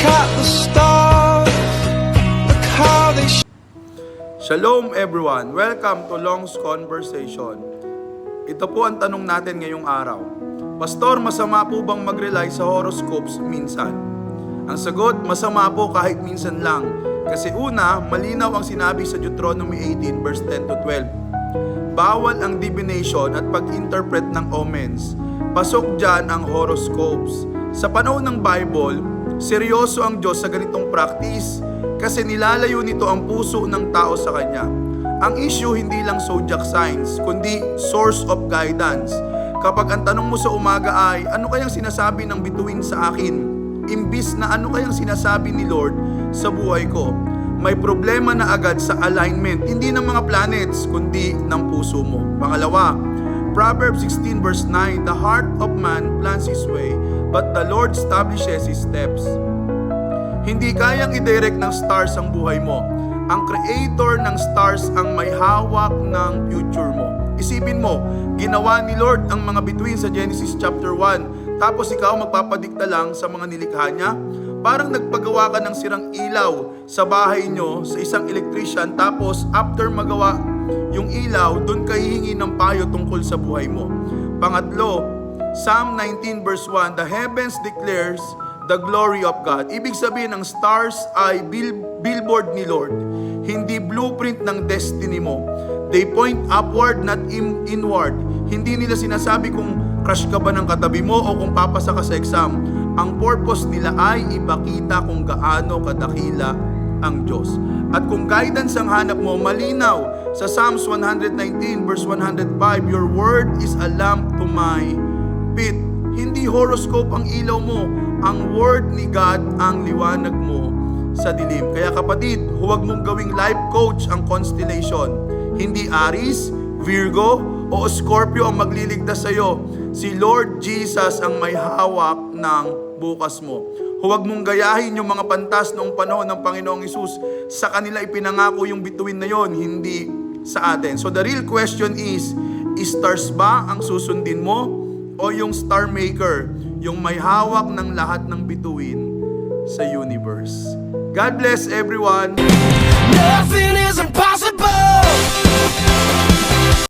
at the stars, look how they Shalom everyone! Welcome to Long's Conversation. Ito po ang tanong natin ngayong araw. Pastor, masama po bang mag-rely sa horoscopes minsan? Ang sagot, masama po kahit minsan lang. Kasi una, malinaw ang sinabi sa Deuteronomy 18 verse 10 to 12. Bawal ang divination at pag-interpret ng omens. Pasok dyan ang horoscopes. Sa panahon ng Bible, seryoso ang Diyos sa ganitong practice kasi nilalayo nito ang puso ng tao sa Kanya. Ang issue hindi lang zodiac signs, kundi source of guidance. Kapag ang tanong mo sa umaga ay, ano kayang sinasabi ng bituin sa akin? Imbis na ano kayang sinasabi ni Lord sa buhay ko? May problema na agad sa alignment, hindi ng mga planets, kundi ng puso mo. Pangalawa, Proverbs 16 verse 9, the heart of man plans his way, but the Lord establishes his steps. Hindi kayang i-direct ng stars ang buhay mo. Ang creator ng stars ang may hawak ng future mo. Isipin mo, ginawa ni Lord ang mga bituin sa Genesis chapter 1, tapos ikaw magpapadikta lang sa mga nilikha niya? Parang nagpagawa ka ng sirang ilaw sa bahay nyo sa isang electrician, tapos after magawa yung ilaw, doon ka hihingi ng payo tungkol sa buhay mo. Pangatlo, Psalm 19 verse 1, the heavens declares the glory of God. Ibig sabihin, ang stars ay billboard ni Lord, hindi blueprint ng destiny mo. They point upward, not inward. Hindi nila sinasabi kung crush ka ba ng katabi mo o kung papasa ka sa exam. Ang purpose nila ay ipakita kung gaano kadakila ang Diyos. At kung guidance ang hanap mo, malinaw sa Psalms 119 verse 105, your word is a lamp to my feet. Hindi horoscope ang ilaw mo, ang word ni God ang liwanag mo sa dilim. Kaya kapatid, huwag mong gawing life coach ang constellation. Hindi Aries, Virgo, o Scorpio ang magliligtas sa iyo. Si Lord Jesus ang may hawak ng bukas mo. Huwag mong gayahin yung mga pantas noong panahon ng Panginoong Hesus. Sa kanila ipinangako yung bituin na yon, hindi sa atin. So the real question is stars ba ang susundin mo o yung star maker, yung may hawak ng lahat ng bituin sa universe? God bless everyone! Nothing is impossible.